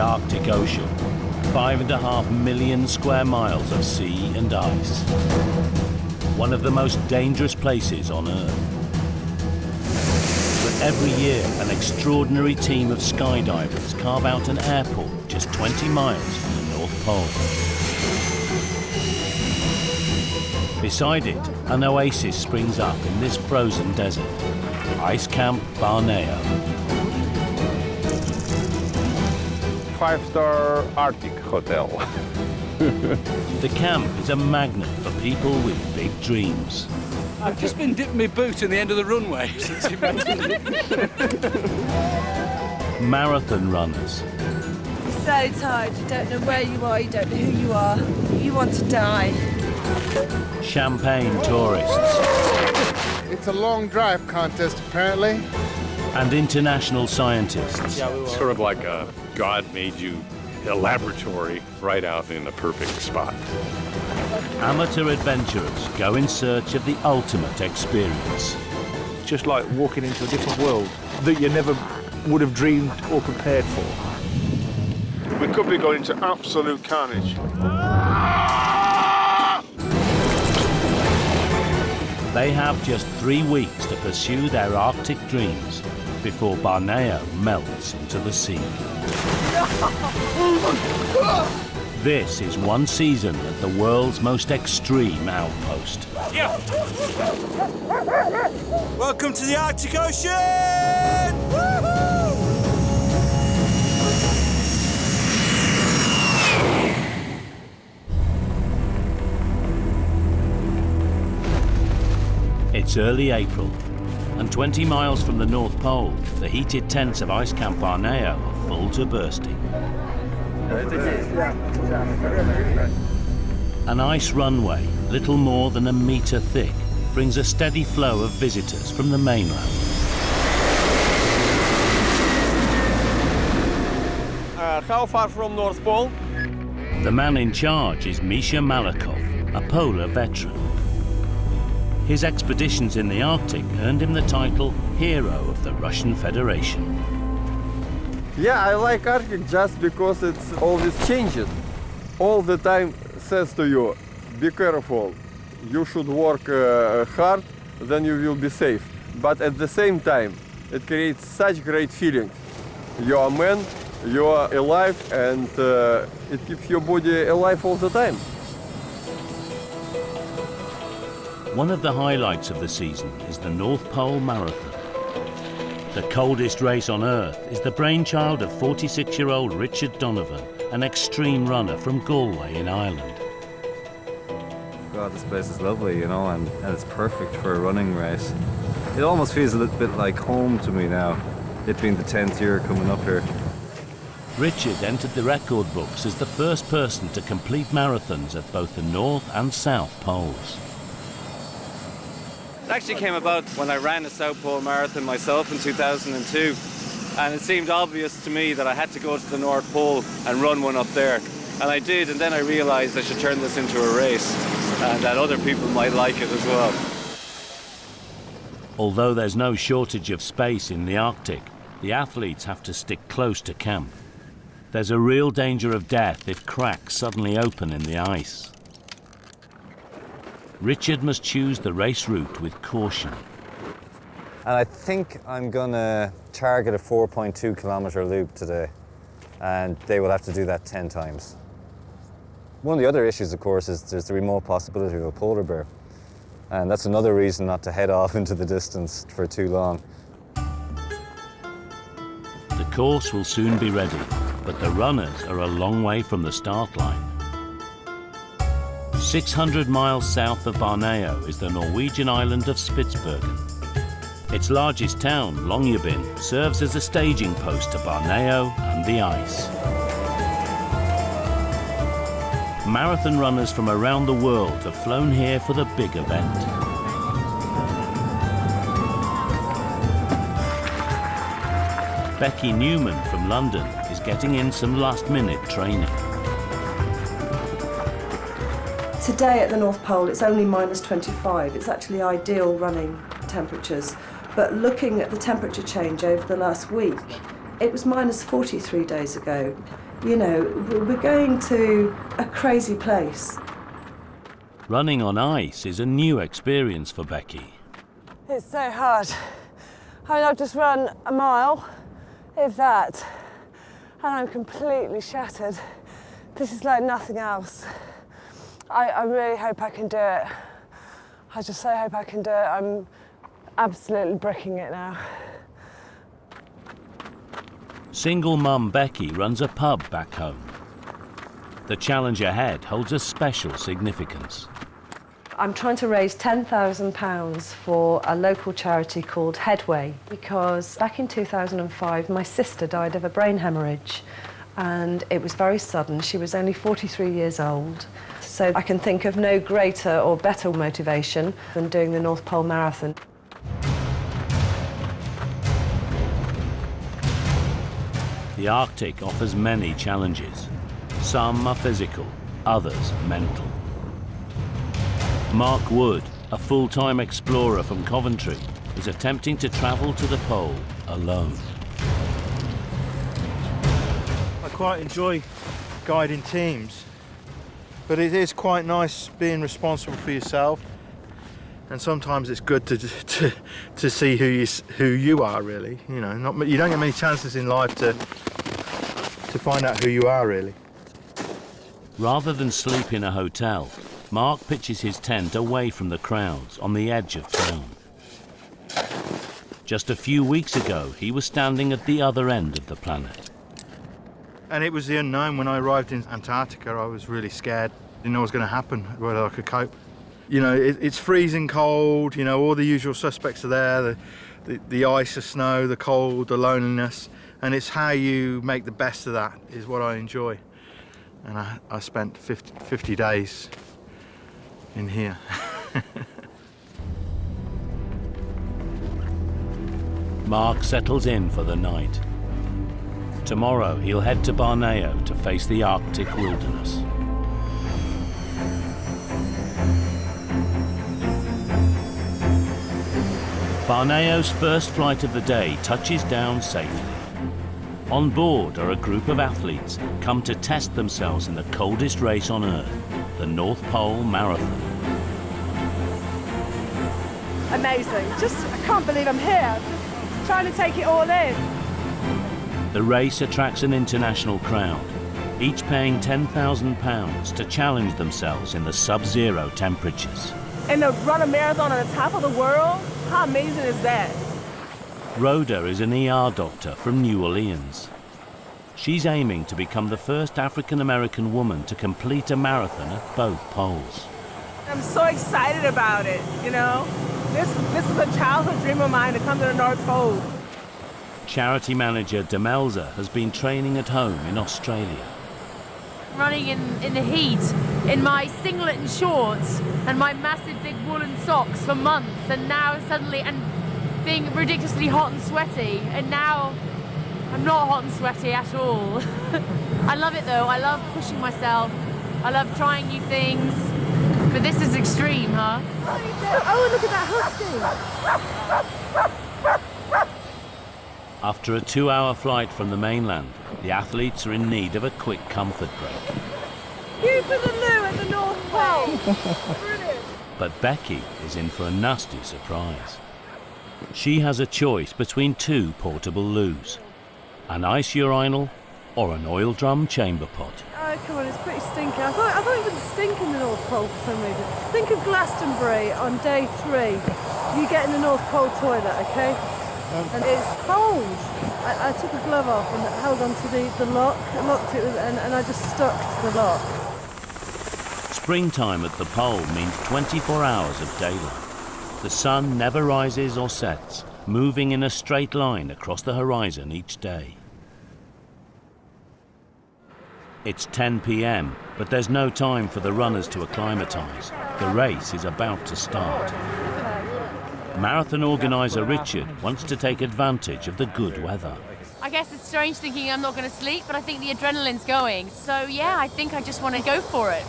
Arctic Ocean. 5.5 million square miles of sea and ice. One of the most dangerous places on Earth. But every year, an extraordinary team of skydivers carve out an airport just 20 miles from the North Pole. Beside it, an oasis springs up in this frozen desert, Ice Camp Barneo. 5-star Arctic hotel. The camp is a magnet for people with big dreams. I've just been dipping my boot in the end of the runway since you mentioned it. Marathon runners. You're so tired, you don't know where you are, you don't know who you are. You want to die. Champagne tourists. It's a long drive contest, apparently. And international scientists. Sort of like God made you a laboratory right out in the perfect spot. Amateur adventurers go in search of the ultimate experience. Just like walking into a different world that you never would have dreamed or prepared for. We could be going into absolute carnage. They have just 3 weeks to pursue their Arctic dreams before Barneo melts into the sea. This is one season at the world's most extreme outpost. Yeah. Welcome to the Arctic Ocean! Woohoo! It's early April, and 20 miles from the North Pole, the heated tents of Ice Camp Barneo are full to bursting. An ice runway, little more than a metre thick, brings a steady flow of visitors from the mainland. How far from North Pole? The man in charge is Misha Malakov, a polar veteran. His expeditions in the Arctic earned him the title Hero of the Russian Federation. Yeah, I like Arctic just because it's always changing. All the time says to you, be careful, you should work hard, then you will be safe. But at the same time, it creates such great feelings. You are a man, you are alive, and it keeps your body alive all the time. One of the highlights of the season is the North Pole Marathon. The coldest race on Earth is the brainchild of 46-year-old Richard Donovan, an extreme runner from Galway in Ireland. God, this place is lovely, you know, and it's perfect for a running race. It almost feels a little bit like home to me now, it being the 10th year coming up here. Richard entered the record books as the first person to complete marathons at both the North and South Poles. It actually came about when I ran a South Pole Marathon myself in 2002, and it seemed obvious to me that I had to go to the North Pole and run one up there. And I did, and then I realised I should turn this into a race, and that other people might like it as well. Although there's no shortage of space in the Arctic, the athletes have to stick close to camp. There's a real danger of death if cracks suddenly open in the ice. Richard must choose the race route with caution. And I think I'm gonna target a 4.2 kilometre loop today, and they will have to do that 10 times. One of the other issues, of course, is there's the remote possibility of a polar bear. And that's another reason not to head off into the distance for too long. The course will soon be ready, but the runners are a long way from the start line. 600 miles south of Barneo is the Norwegian island of Spitsbergen. Its largest town, Longyearbyen, serves as a staging post to Barneo and the ice. Marathon runners from around the world have flown here for the big event. Becky Newman from London is getting in some last-minute training. Today at the North Pole it's only -25. It's actually ideal running temperatures. But looking at the temperature change over the last week, It was minus 43 days ago. You know, we're going to a crazy place. Running on ice is a new experience for Becky. It's so hard. I mean, I've just run a mile, if that, and I'm completely shattered. This is like nothing else. I really hope I can do it. I just so hope I can do it. I'm absolutely bricking it now. Single mum Becky runs a pub back home. The challenge ahead holds a special significance. I'm trying to raise £10,000 for a local charity called Headway, because back in 2005 my sister died of a brain hemorrhage and it was very sudden. She was only 43 years old. So I can think of no greater or better motivation than doing the North Pole Marathon. The Arctic offers many challenges. Some are physical, others mental. Mark Wood, a full-time explorer from Coventry, is attempting to travel to the pole alone. I quite enjoy guiding teams, but it is quite nice being responsible for yourself. And sometimes it's good to see who you are really. You know, you don't get many chances in life to find out who you are really. Rather than sleep in a hotel, Mark pitches his tent away from the crowds on the edge of town. Just a few weeks ago, he was standing at the other end of the planet. And it was the unknown. When I arrived in Antarctica, I was really scared. Didn't know what was going to happen, whether I could cope. You know, it's freezing cold, you know, all the usual suspects are there, the ice, the snow, the cold, the loneliness, and it's how you make the best of that is what I enjoy. And I spent 50 days in here. Mark settles in for the night. Tomorrow he'll head to Barneo to face the Arctic wilderness. Barneo's first flight of the day touches down safely. On board are a group of athletes come to test themselves in the coldest race on Earth, the North Pole Marathon. Amazing. I can't believe I'm here. Just trying to take it all in. The race attracts an international crowd, each paying £10,000 to challenge themselves in the sub-zero temperatures. And to run a marathon on the top of the world? How amazing is that? Rhoda is an ER doctor from New Orleans. She's aiming to become the first African-American woman to complete a marathon at both poles. I'm so excited about it, you know? This is a childhood dream of mine to come to the North Pole. Charity manager Demelza has been training at home in Australia. Running in the heat, in my singlet and shorts, and my massive big woolen socks for months, and now suddenly, and being ridiculously hot and sweaty, and now I'm not hot and sweaty at all. I love it though, I love pushing myself, I love trying new things, but this is extreme, huh? Oh, look at that husky! After a 2-hour flight from the mainland, the athletes are in need of a quick comfort break. You for the loo at the North Pole! Brilliant! But Becky is in for a nasty surprise. She has a choice between two portable loos, an ice urinal or an oil drum chamber pot. Oh, come on, it's pretty stinky. I thought it wouldn't stink in the North Pole for some reason. Think of Glastonbury on day 3. You get in the North Pole toilet, okay? And it's cold. I took a glove off and held onto the lock, locked it, and I just stuck to the lock. Springtime at the pole means 24 hours of daylight. The sun never rises or sets, moving in a straight line across the horizon each day. It's 10 p.m, but there's no time for the runners to acclimatise. The race is about to start. Marathon organiser Richard wants to take advantage of the good weather. I guess it's strange thinking I'm not going to sleep, but I think the adrenaline's going. So yeah, I think I just want to go for it.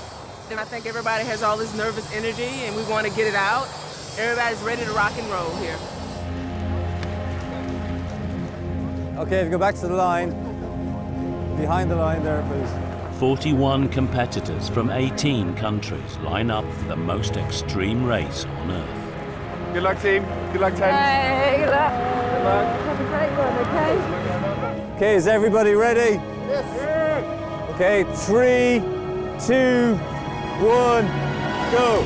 And I think everybody has all this nervous energy and we want to get it out. Everybody's ready to rock and roll here. Okay, if you go back to the line, behind the line there, please. 41 competitors from 18 countries line up for the most extreme race on Earth. Good luck, team. Good luck, Ted. Hey, good luck. Good luck. Have a great one, okay? Okay, is everybody ready? Yes. Okay, 3, 2, 1, go.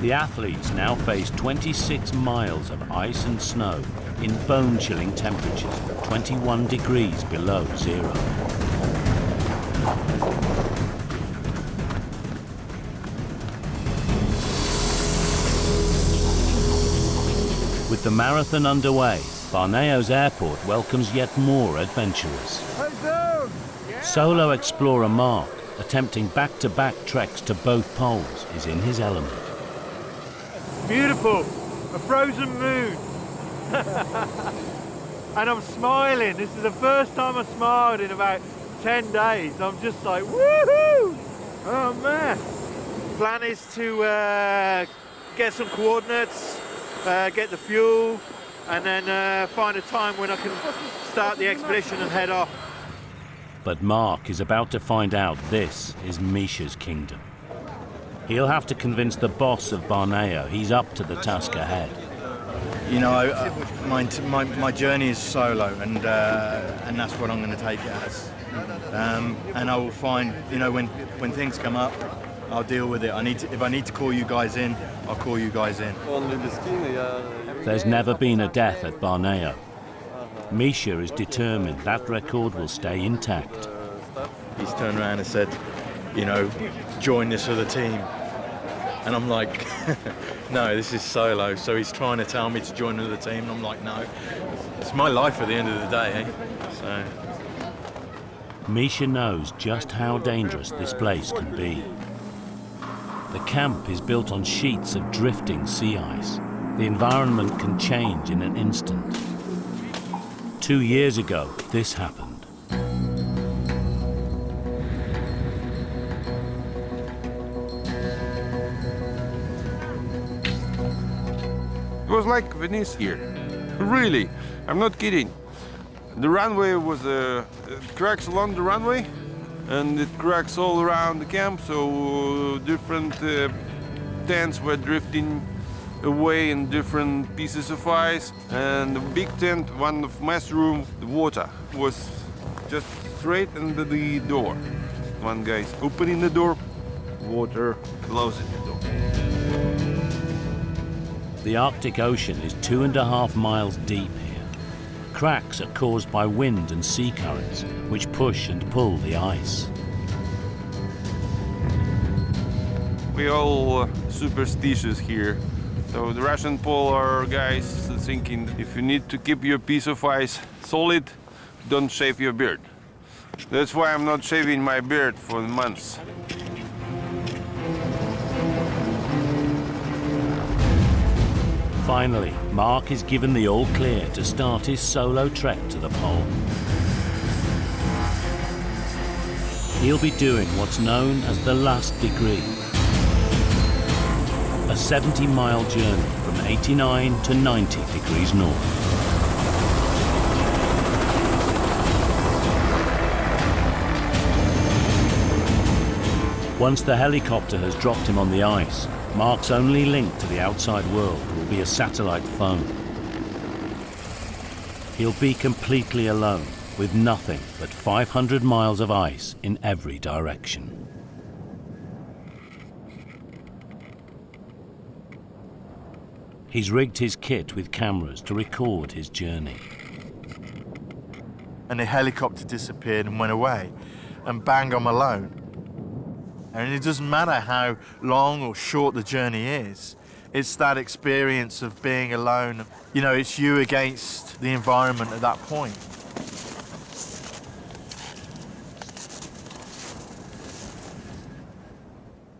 The athletes now face 26 miles of ice and snow in bone-chilling temperatures, 21 degrees below zero. With the marathon underway, Barneo's airport welcomes yet more adventurers. Solo explorer Mark, attempting back-to-back treks to both poles, is in his element. Beautiful, a frozen moon. And I'm smiling. This is the first time I smiled in about 10 days. I'm just like, woohoo! Oh man. Plan is to get some coordinates, get the fuel, and then find a time when I can start the expedition and head off. But Mark is about to find out this is Misha's kingdom. He'll have to convince the boss of Barneo he's up to the task ahead. You know, my journey is solo, and that's what I'm going to take it as. And I will find, you know, when things come up, I'll deal with it. If I need to call you guys in, I'll call you guys in. There's never been a death at Barneo. Misha is determined that record will stay intact. He's turned around and said, you know, join this other team. And I'm like, no, this is solo. So he's trying to tell me to join another team, and I'm like, no. It's my life at the end of the day, eh? So. Misha knows just how dangerous this place can be. The camp is built on sheets of drifting sea ice. The environment can change in an instant. 2 years ago, this happened. It was like Venice here. Really, I'm not kidding. The runway was cracks along the runway, and it cracks all around the camp, so different tents were drifting away in different pieces of ice. And the big tent, one of mess room, the water was just straight under the door. One guy's opening the door, water closing the door. The Arctic Ocean is 2.5 miles deep here. Cracks are caused by wind and sea currents, which push and pull the ice. We're all superstitious here. So the Russian polar guys are thinking if you need to keep your piece of ice solid, don't shave your beard. That's why I'm not shaving my beard for months. Finally, Mark is given the all clear to start his solo trek to the pole. He'll be doing what's known as the last degree. A 70-mile journey from 89 to 90 degrees north. Once the helicopter has dropped him on the ice, Mark's only link to the outside world will be a satellite phone. He'll be completely alone, with nothing but 500 miles of ice in every direction. He's rigged his kit with cameras to record his journey. And the helicopter disappeared and went away, and bang, I'm alone. And it doesn't matter how long or short the journey is, it's that experience of being alone. You know, it's you against the environment at that point.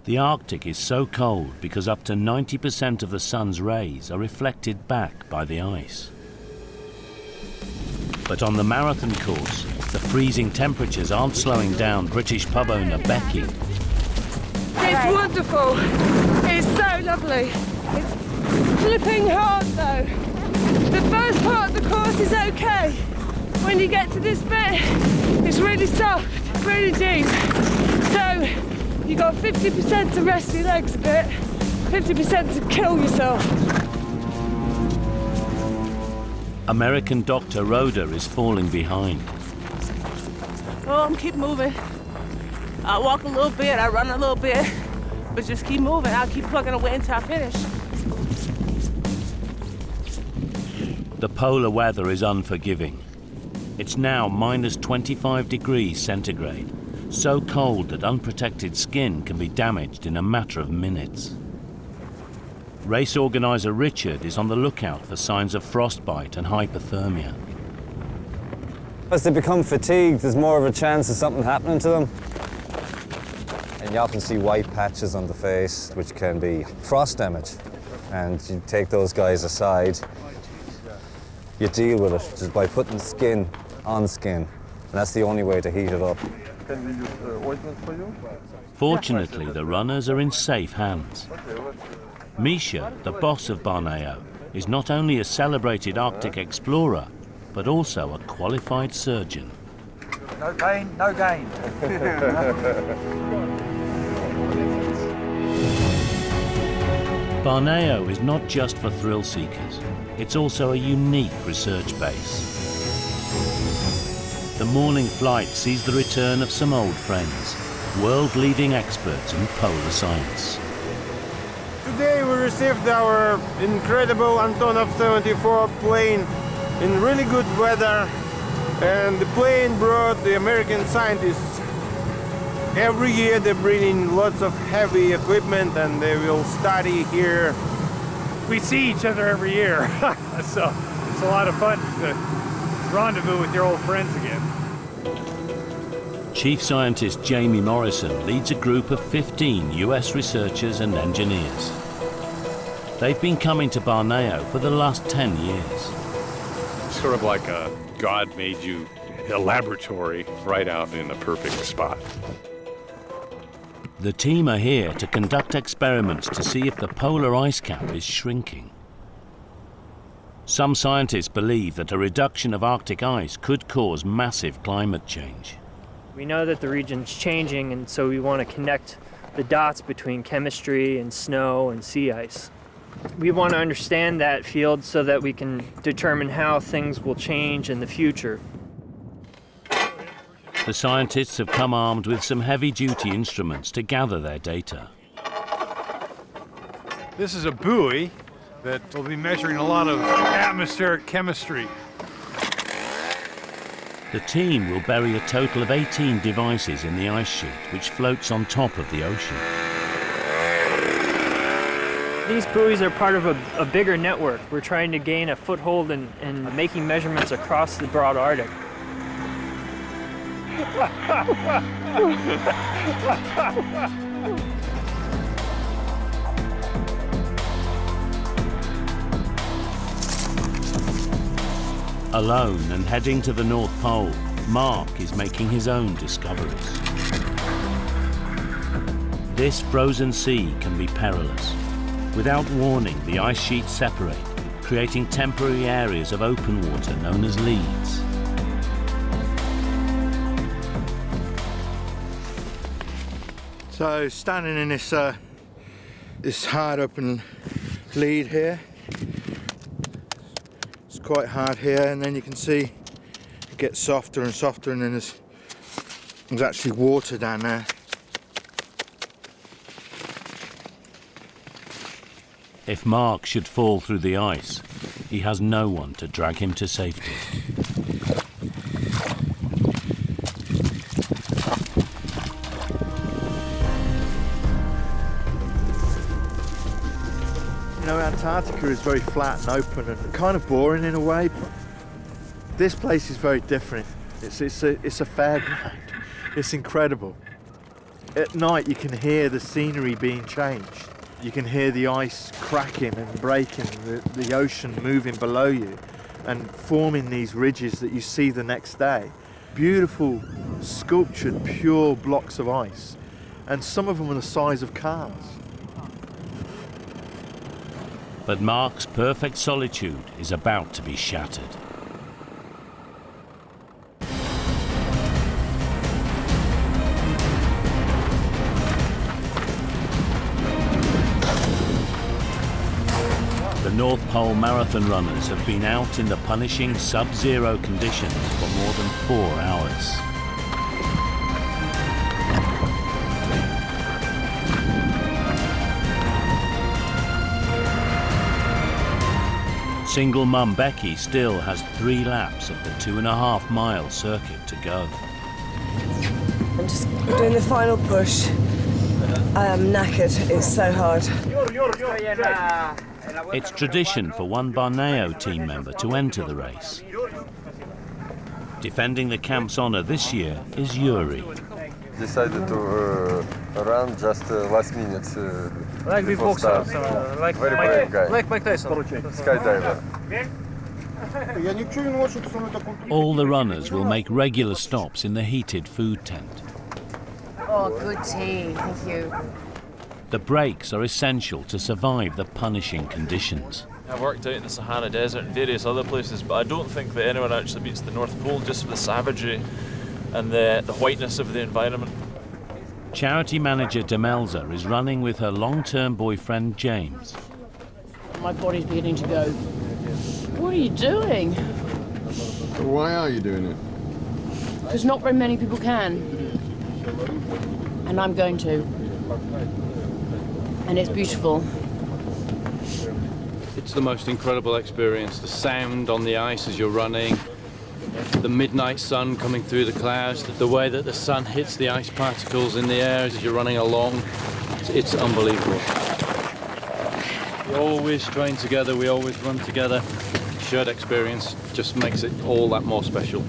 The Arctic is so cold because up to 90% of the sun's rays are reflected back by the ice. But on the marathon course, the freezing temperatures aren't slowing down British pub owner Becky. It's wonderful. It's so lovely. It's flipping hard though. The first part of the course is okay. When you get to this bit, it's really soft, really deep. So you got 50% to rest your legs a bit, 50% to kill yourself. American Dr. Rhoda is falling behind. Oh, I'm keep moving. I walk a little bit, I run a little bit, but just keep moving. I'll keep plugging away until I finish. The polar weather is unforgiving. It's now minus 25 degrees centigrade, so cold that unprotected skin can be damaged in a matter of minutes. Race organizer Richard is on the lookout for signs of frostbite and hypothermia. As they become fatigued, there's more of a chance of something happening to them. And you often see white patches on the face, which can be frost damage. And you take those guys aside, you deal with it just by putting skin on skin. And that's the only way to heat it up. Can we use ointment for you? Fortunately, the runners are in safe hands. Misha, the boss of Barneo, is not only a celebrated Arctic explorer, but also a qualified surgeon. No pain, no gain. Barneo is not just for thrill seekers, it's also a unique research base. The morning flight sees the return of some old friends, world-leading experts in polar science. Today we received our incredible Antonov 74 plane in really good weather, and the plane brought the American scientists. Every year they bring in lots of heavy equipment and they will study here. We see each other every year, so it's a lot of fun to rendezvous with your old friends again. Chief Scientist Jamie Morrison leads a group of 15 US researchers and engineers. They've been coming to Barneo for the last 10 years. Sort of like a God made you a laboratory right out in the perfect spot. The team are here to conduct experiments to see if the polar ice cap is shrinking. Some scientists believe that a reduction of Arctic ice could cause massive climate change. We know that the region's changing, and so we want to connect the dots between chemistry and snow and sea ice. We want to understand that field so that we can determine how things will change in the future. The scientists have come armed with some heavy-duty instruments to gather their data. This is a buoy that will be measuring a lot of atmospheric chemistry. The team will bury a total of 18 devices in the ice sheet, which floats on top of the ocean. These buoys are part of a bigger network. We're trying to gain a foothold in making measurements across the broad Arctic. Alone and heading to the North Pole, Mark is making his own discoveries. This frozen sea can be perilous. Without warning, the ice sheets separate, creating temporary areas of open water known as leads. So standing in this hard open lead here, it's quite hard here, and then you can see it gets softer and softer, and then there's actually water down there. If Mark should fall through the ice, he has no one to drag him to safety. You know, Antarctica is very flat and open and kind of boring in a way, but this place is very different. It's a fairground. It's incredible. At night you can hear the scenery being changed. You can hear the ice cracking and breaking, the ocean moving below you and forming these ridges that you see the next day. Beautiful, sculptured, pure blocks of ice. and some of them are the size of cars. But Mark's perfect solitude is about to be shattered. The North Pole Marathon runners have been out in the punishing sub-zero conditions for more than 4 hours. Single mum Becky still has 3 laps of the 2.5-mile circuit to go. I'm just doing the final push. I am knackered, it's so hard. It's tradition for one Barneo team member to enter the race. Defending the camp's honour this year is Yuri. Decided to run just last minute before start. Like Very brave guy. Like Mike Tyson. Skydiver. All the runners will make regular stops in the heated food tent. Oh, good tea, thank you. The breaks are essential to survive the punishing conditions. I've worked out in the Sahara Desert and various other places, but I don't think that anyone actually beats the North Pole just for the savagery and the whiteness of the environment. Charity manager Demelza is running with her long-term boyfriend James. My body's beginning to go, what are you doing? Why are you doing it? Because not very many people can. And I'm going to. And it's beautiful. It's the most incredible experience. The sound on the ice as you're running, the midnight sun coming through the clouds, the way that the sun hits the ice particles in the air as you're running along. It's unbelievable. We always train together, we always run together. Shared experience just makes it all that more special.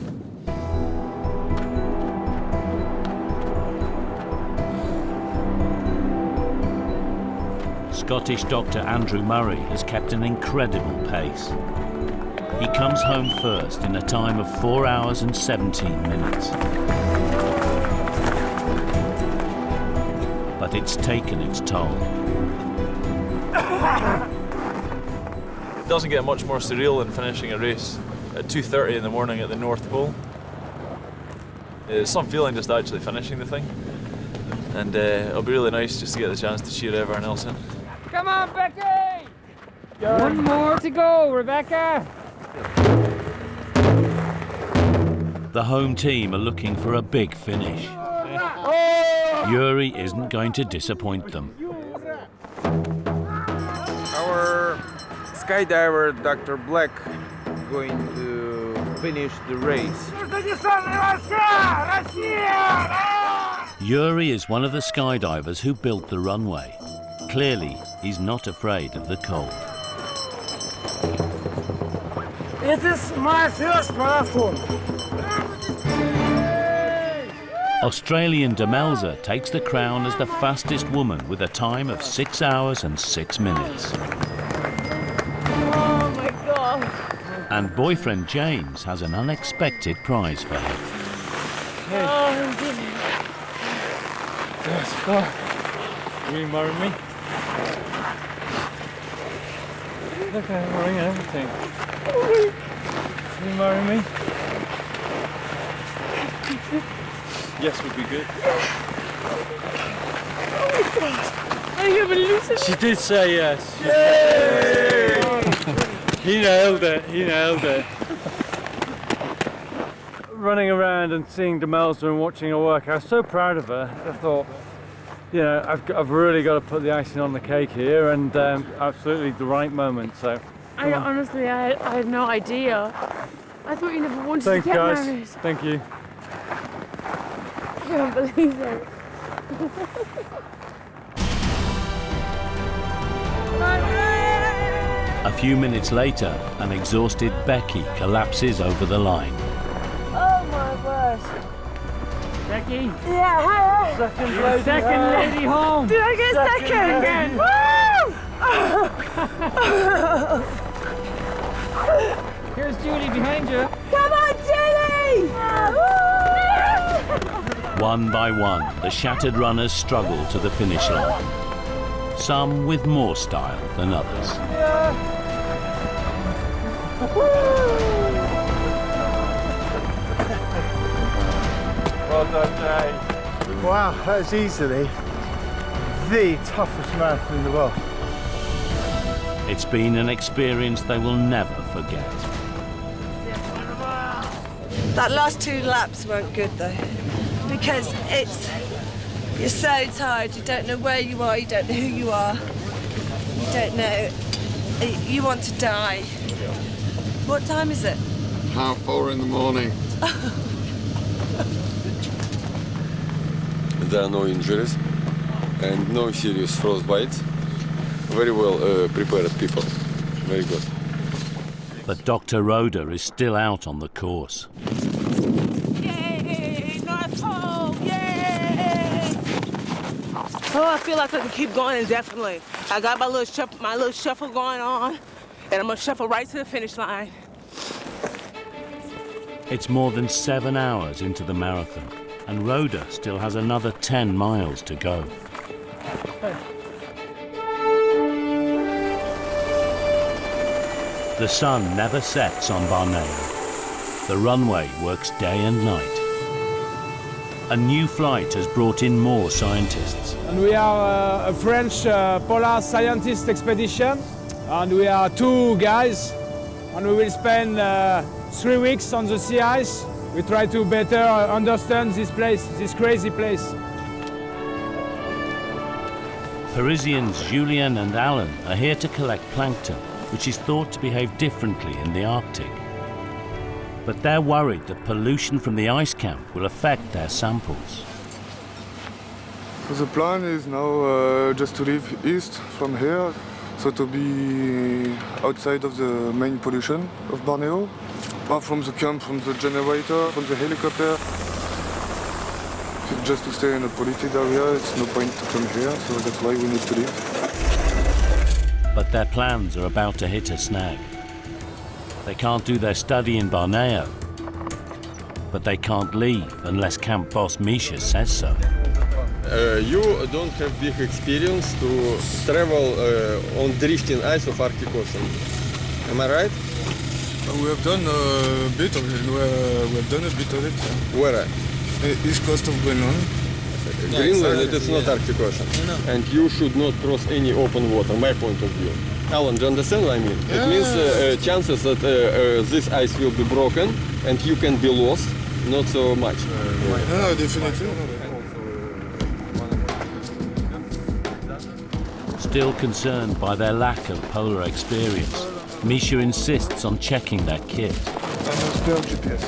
Scottish doctor Andrew Murray has kept an incredible pace. He comes home first in a time of 4 hours and 17 minutes. But it's taken its toll. It doesn't get much more surreal than finishing a race at 2:30 in the morning at the North Pole. It's some feeling just actually finishing the thing. And it'll be really nice just to get the chance to cheer everyone else in. Come on, Becky! One more to go, Rebecca! The home team are looking for a big finish. Yuri isn't going to disappoint them. Our skydiver, Dr. Black, going to finish the race. Yuri is one of the skydivers who built the runway. Clearly, he's not afraid of the cold. It is my first marathon. Australian Demelza takes the crown as the fastest woman with a time of 6 hours and 6 minutes. Oh my God. And boyfriend James has an unexpected prize for her. Oh, yes, God. Will you marry me? Look, I'm wearing everything. Will you marry me? Yes, would be good. Oh my God. I can't believe it. She did say yes. He nailed it, he nailed it. Running around and seeing Demelza and watching her work, I was so proud of her. I thought, you know, I've really got to put the icing on the cake here, and absolutely the right moment. So, Honestly, I had no idea. I thought you never wanted thanks, to get guys. married. Thank you. I can't believe it. A few minutes later, an exhausted Becky collapses over the line. Oh my word. Becky? Yeah, hi. Second lady home. Did I get second? Woo! Here's Julie behind you. Come on, Julie! One by one, the shattered runners struggle to the finish line. Some with more style than others. Well done, Jay. Wow, that's easily the toughest marathon in the world. It's been an experience they will never forget. That last 2 laps weren't good though, because you're so tired, you don't know where you are, you don't know who you are, you don't know, you want to die. What time is it? 4:30 in the morning. There are no injuries and no serious frostbites. Very well prepared people. Very good. But Dr. Roda is still out on the course. Yay! North Pole! Yay! Oh, I feel like I can keep going indefinitely. I got my little shuffle going on, and I'm gonna shuffle right to the finish line. It's more than 7 hours into the marathon, and Roda still has another 10 miles to go. The sun never sets on Barneo. The runway works day and night. A new flight has brought in more scientists. And we are a French polar scientist expedition, and we are 2 guys, and we will spend 3 weeks on the sea ice. We try to better understand this place, this crazy place. Parisians Julien and Alan are here to collect plankton, which is thought to behave differently in the Arctic. But they're worried that pollution from the ice camp will affect their samples. The plan is now just to leave east from here, so to be outside of the main pollution of Borneo. From the camp, from the generator, from the helicopter. Just to stay in a polluted area, it's no point to come here, so that's why we need to leave. But their plans are about to hit a snag. They can't do their study in Barneo, but they can't leave unless camp boss Misha says so. You don't have big experience to travel on drifting ice of Arctic Ocean. Am I right? We have done a bit of it. We have done a bit of it. Where? East coast of Greenland. Greenland, it is not Arctic Ocean. And you should not cross any open water, my point of view. Alan, do you understand what I mean? Yeah. It means chances that this ice will be broken and you can be lost, not so much. No, definitely. Still concerned by their lack of polar experience, Misha insists on checking their kit. Spare GPS.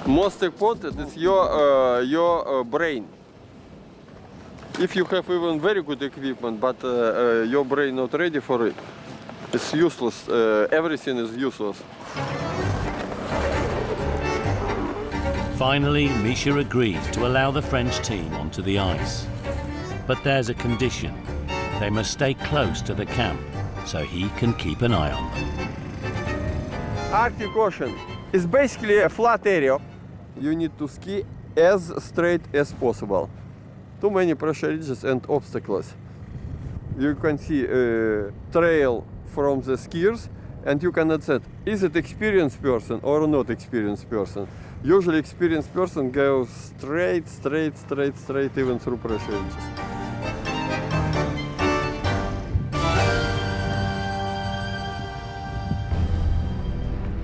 Most important is your brain. If you have even very good equipment, but your brain not ready for it, it's useless. Everything is useless. Finally, Misha agrees to allow the French team onto the ice. But there's a condition. They must stay close to the camp so he can keep an eye on them. Arctic Ocean is basically a flat area. You need to ski as straight as possible. Too many pressure ridges and obstacles. You can see a trail from the skiers, and you cannot say, is it experienced person or not experienced person? Usually experienced person goes straight, even through pressure ridges.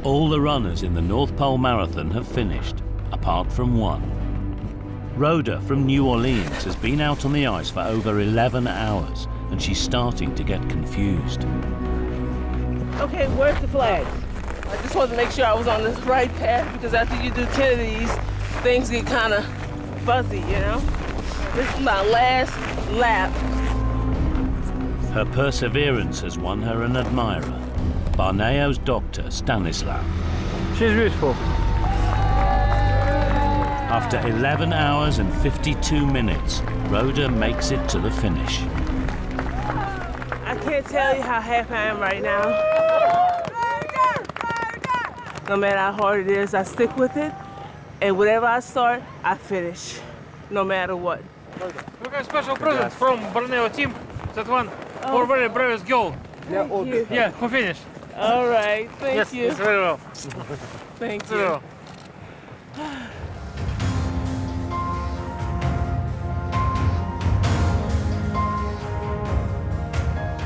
All the runners in the North Pole Marathon have finished, apart from one. Rhoda from New Orleans has been out on the ice for over 11 hours, and she's starting to get confused. Okay, where's the flag? I just wanted to make sure I was on this right path, because after you do 10 of these, things get kind of fuzzy, you know? This is my last lap. Her perseverance has won her an admirer, Barneo's doctor, Stanislav. She's beautiful. After 11 hours and 52 minutes, Rhoda makes it to the finish. I can't tell you how happy I am right now. No matter how hard it is, I stick with it, and whatever I start, I finish. no matter what. We got a special present from Barneo team. That one for very bravest girl. Thank you. Yeah, who finished? All right, thank yes, you. Yes, very well. Thank very you. Well.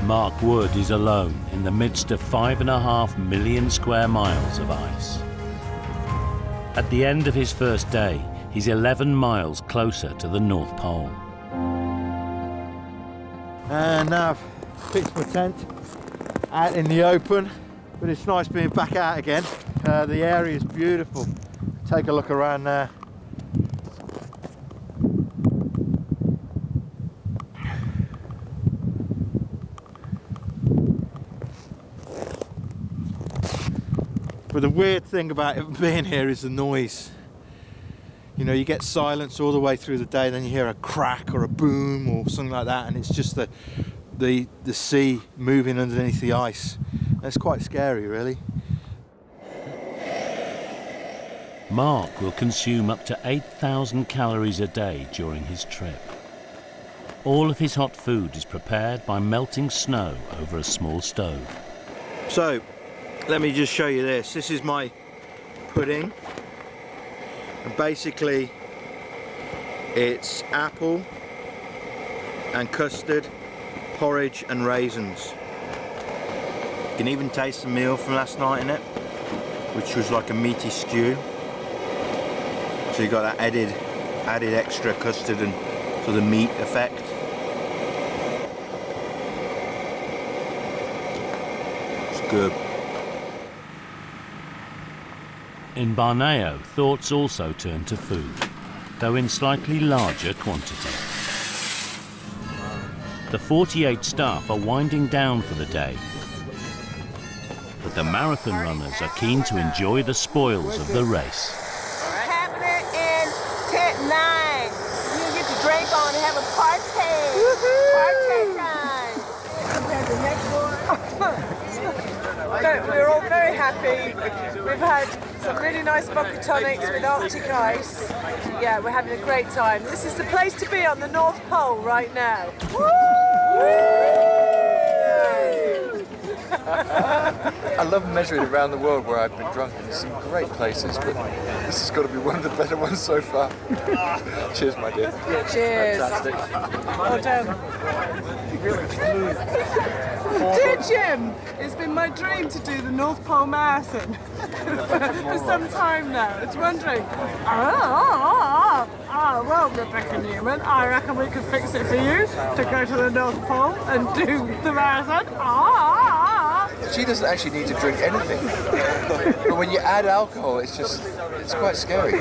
Mark Wood is alone in the midst of 5.5 million square miles of ice. At the end of his first day, he's 11 miles closer to the North Pole. And now I've fixed my tent out in the open, but it's nice being back out again. The area is beautiful. Take a look around there. But the weird thing about being here is the noise. You know, you get silence all the way through the day, then you hear a crack or a boom or something like that, and it's just the sea moving underneath the ice. And it's quite scary, really. Mark will consume up to 8,000 calories a day during his trip. All of his hot food is prepared by melting snow over a small stove. So, let me just show you this. This is my pudding. And basically, it's apple and custard, porridge and raisins. You can even taste the meal from last night in it, which was like a meaty stew. So you got that added extra custard and so the meat effect. It's good. In Barneo, thoughts also turn to food, though in slightly larger quantity. The 48 staff are winding down for the day, but the marathon runners are keen to enjoy the spoils of the race. It's happening in tent 9. You can get your drink on and have a party. Party time. Compared to next one. We're all very happy. We've had some really nice vodka tonics with Arctic ice. Yeah, we're having a great time. This is the place to be on the North Pole right now. I love measuring around the world where I've been drunk and some great places, but this has got to be one of the better ones so far. Cheers, my dear. Cheers. Fantastic. Well done. Dear Jim, it's been my dream to do the North Pole Marathon for some time now. It's wondering, well, Rebecca Newman, I reckon we could fix it for you to go to the North Pole and do the marathon. She doesn't actually need to drink anything, but when you add alcohol, it's quite scary.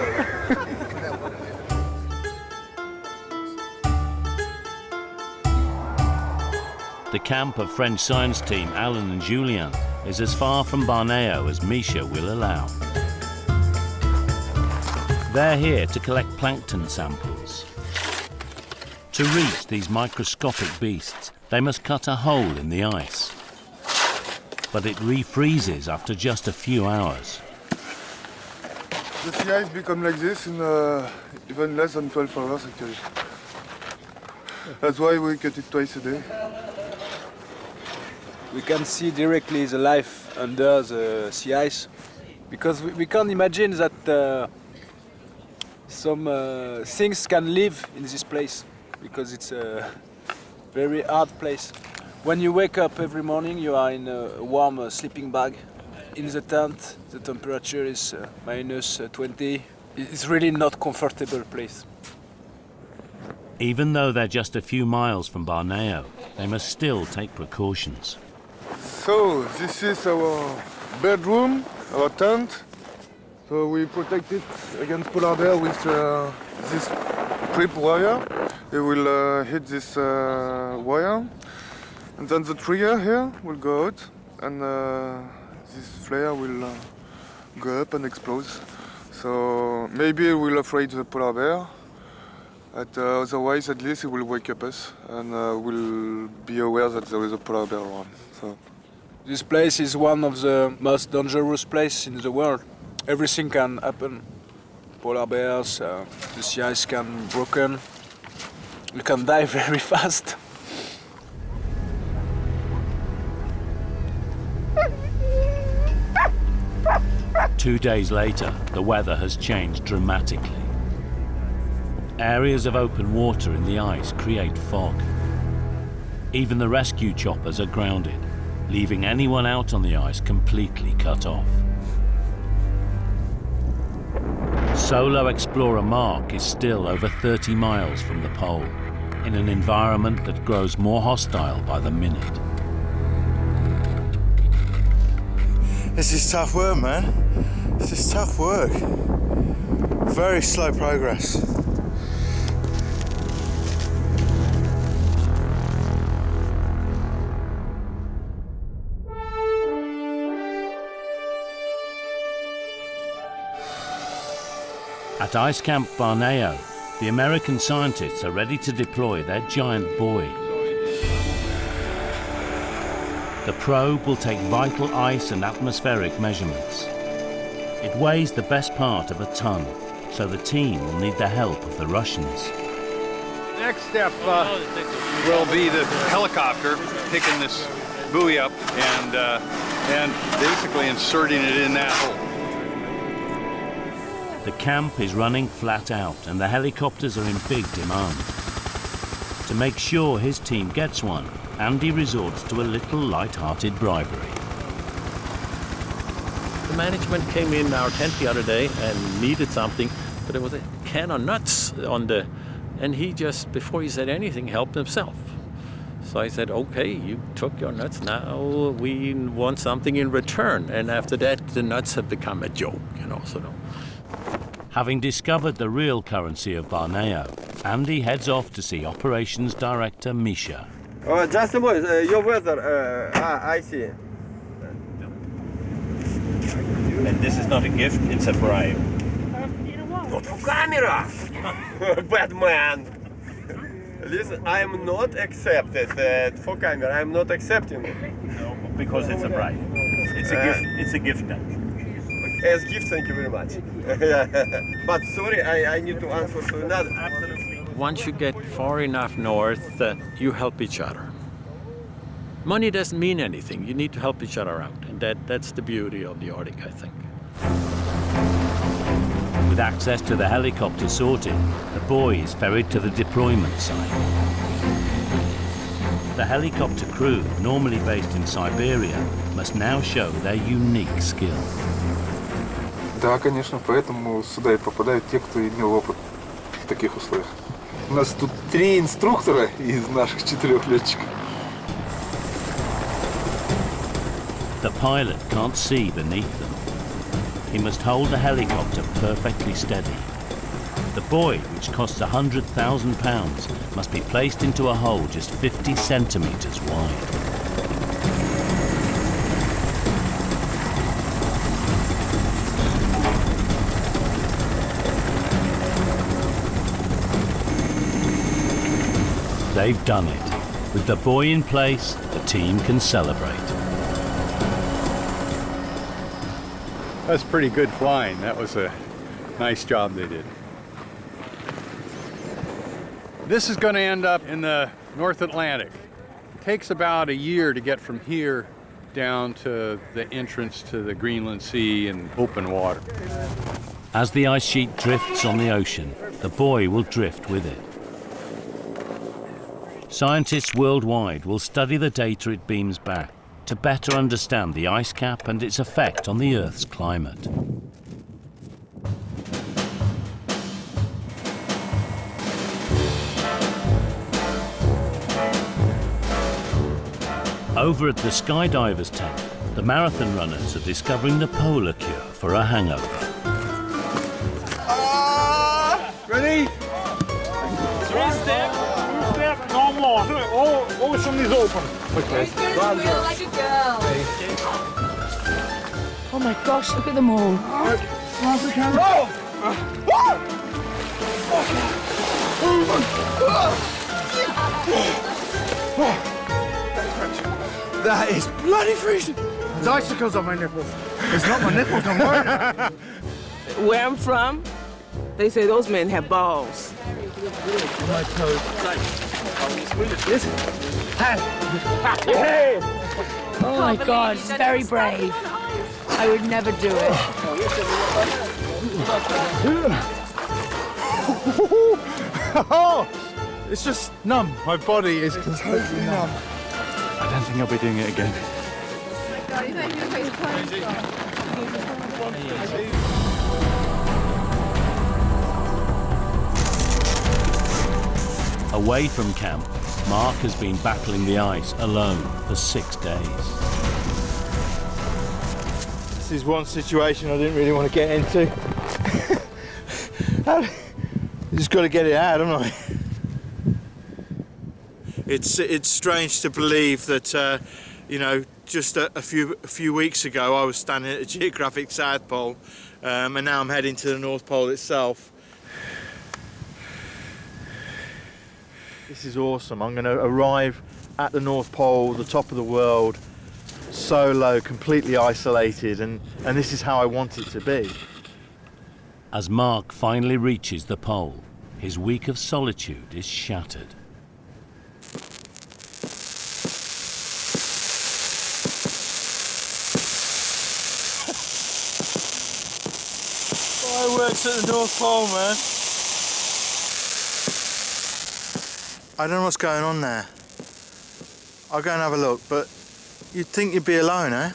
The camp of French science team Alan and Julien is as far from Barneo as Misha will allow. They're here to collect plankton samples. To reach these microscopic beasts, they must cut a hole in the ice. But it refreezes after just a few hours. The sea ice becomes like this in even less than 12 hours actually. That's why we cut it twice a day. We can see directly the life under the sea ice because we can't imagine that some things can live in this place because it's a very hard place. When you wake up every morning, you are in a warm sleeping bag. In the tent, the temperature is minus 20. It's really not comfortable place. Even though they're just a few miles from Barneo, they must still take precautions. So this is our bedroom, our tent. So we protect it against polar bear with this trip wire. It will hit this wire, and then the trigger here will go out, and this flare will go up and explode. So maybe it will afraid the polar bear, but otherwise at least it will wake up us, and we'll be aware that there is a polar bear around. So. This place is one of the most dangerous places in the world. Everything can happen. polar bears, the sea ice can be broken. You can die very fast. Two days later, the weather has changed dramatically. Areas of open water in the ice create fog. Even the rescue choppers are grounded, leaving anyone out on the ice completely cut off. Solo explorer Mark is still over 30 miles from the pole, in an environment that grows more hostile by the minute. This is tough work, man. This is tough work. Very slow progress. At Ice Camp Barneo, the American scientists are ready to deploy their giant buoy. The probe will take vital ice and atmospheric measurements. It weighs the best part of a ton, so the team will need the help of the Russians. Next step will be the helicopter picking this buoy up and basically inserting it in that hole. The camp is running flat out and the helicopters are in big demand. To make sure his team gets one, Andy resorts to a little light-hearted bribery. The management came in our tent the other day and needed something, but there was a can of nuts on the, and he just, before he said anything, helped himself. So I said, okay, you took your nuts, now we want something in return. And after that, the nuts have become a joke, you know, so no. Having discovered the real currency of Barneo, Andy heads off to see Operations Director Misha. Just a moment, your weather, I see. And this is not a gift, it's a bribe. Not for camera! Bad man! Listen, I am not accepted for camera, I am not accepting it. No, because it's a bribe. It's a gift now. As gift, thank you very much. But sorry, I need to answer to another. Absolutely. Once you get far enough north, you help each other. Money doesn't mean anything. You need to help each other out, and that's the beauty of the Arctic, I think. With access to the helicopter sorted, the buoy is ferried to the deployment site. The helicopter crew, normally based in Siberia, must now show their unique skill. Да, конечно, поэтому сюда и попадают те, кто имел опыт в таких условиях. У нас тут 3 инструктора из наших 4 летчиков. The pilot can't see beneath them. He must hold the helicopter perfectly steady. The buoy, which costs £100,000, must be placed into a hole just 50 centimetres wide. They've done it. With the buoy in place, the team can celebrate. That's pretty good flying. That was a nice job they did. This is going to end up in the North Atlantic. It takes about a year to get from here down to the entrance to the Greenland Sea and open water. As the ice sheet drifts on the ocean, the buoy will drift with it. Scientists worldwide will study the data it beams back to better understand the ice cap and its effect on the Earth's climate. Over at the skydivers' tent, the marathon runners are discovering the polar cure for a hangover. Ready? 3-step. 2-step, no more. Ocean is open. Okay. Like a girl. Oh my gosh, look at them all. That is bloody freezing. It's icicles on my nipples. It's not my nipples, I'm worried. Where I'm from, They say those men have balls. My toes. Listen. Oh my God, it's very brave. I would never do it. Oh, it's just numb. My body is completely numb. I don't think I'll be doing it again. Away from camp, Mark has been battling the ice alone for 6 days. This is one situation I didn't really want to get into. You just got to get it out, haven't I? It's strange to believe that, you know, just a few weeks ago I was standing at the geographic South Pole, and now I'm heading to the North Pole itself. This is awesome. I'm going to arrive at the North Pole, the top of the world, solo, completely isolated, and this is how I want it to be. As Mark finally reaches the pole, his week of solitude is shattered. Fireworks at the North Pole, man. I don't know what's going on there. I'll go and have a look, but you'd think you'd be alone, eh?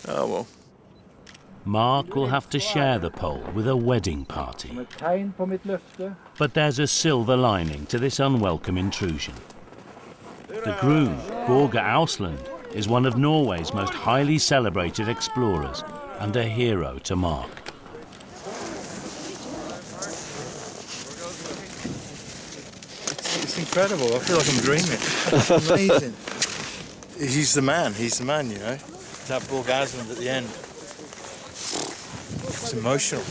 Oh well. Mark will have to share the pole with a wedding party. But there's a silver lining to this unwelcome intrusion. The groom, Børge Ausland, is one of Norway's most highly celebrated explorers and a hero to Mark. It's incredible. I feel like I'm dreaming. It's amazing. He's the man, you know. That Børge Ausland at the end. It's emotional.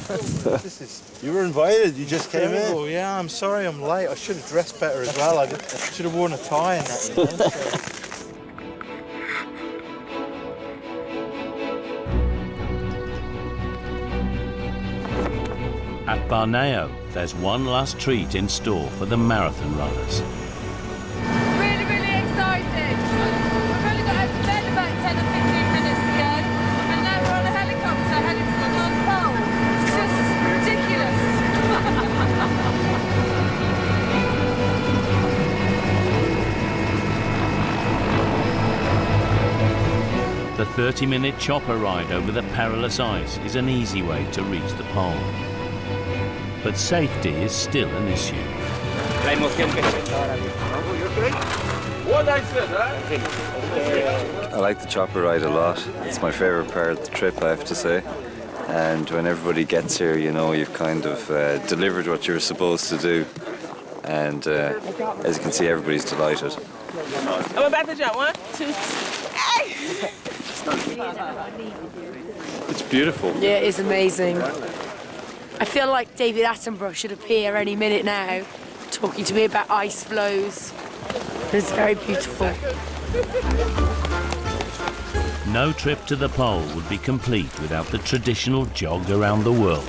You were invited, you just came in. Yeah, I'm sorry I'm late. I should have dressed better as well. I should have worn a tie and that, you know. At Barneo, there's one last treat in store for the marathon runners. Really, really excited. We've only got out to bed about 10 or 15 minutes ago, and now we're on a helicopter heading to the North Pole. It's just ridiculous. The 30-minute chopper ride over the perilous ice is an easy way to reach the pole. But safety is still an issue. I like the chopper ride a lot. It's my favourite part of the trip, I have to say. And when everybody gets here, you know, you've kind of delivered what you were supposed to do. And as you can see, everybody's delighted. I'm about to jump. 1, 2, hey! It's beautiful. Yeah, it is amazing. I feel like David Attenborough should appear any minute now, talking to me about ice flows. It's very beautiful. No trip to the pole would be complete without the traditional jog around the world.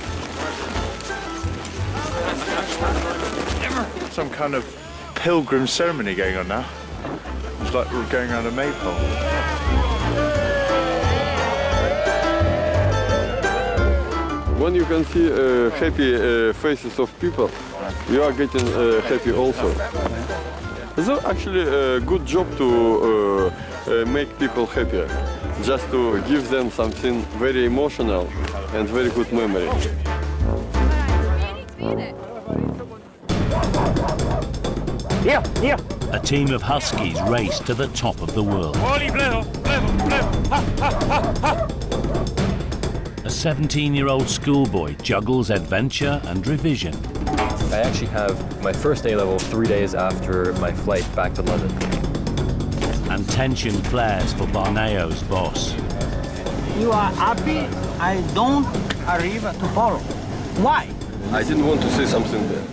Some kind of pilgrim ceremony going on now. It's like we're going around a maypole. When you can see happy faces of people, you are getting happy also. So actually a good job to make people happier, just to give them something very emotional and very good memory. A team of huskies race to the top of the world. A 17-year-old schoolboy juggles adventure and revision. I actually have my first A-level 3 days after my flight back to London. And tension flares for Barneo's boss. You are happy I don't arrive to follow. Why? I didn't want to say something there.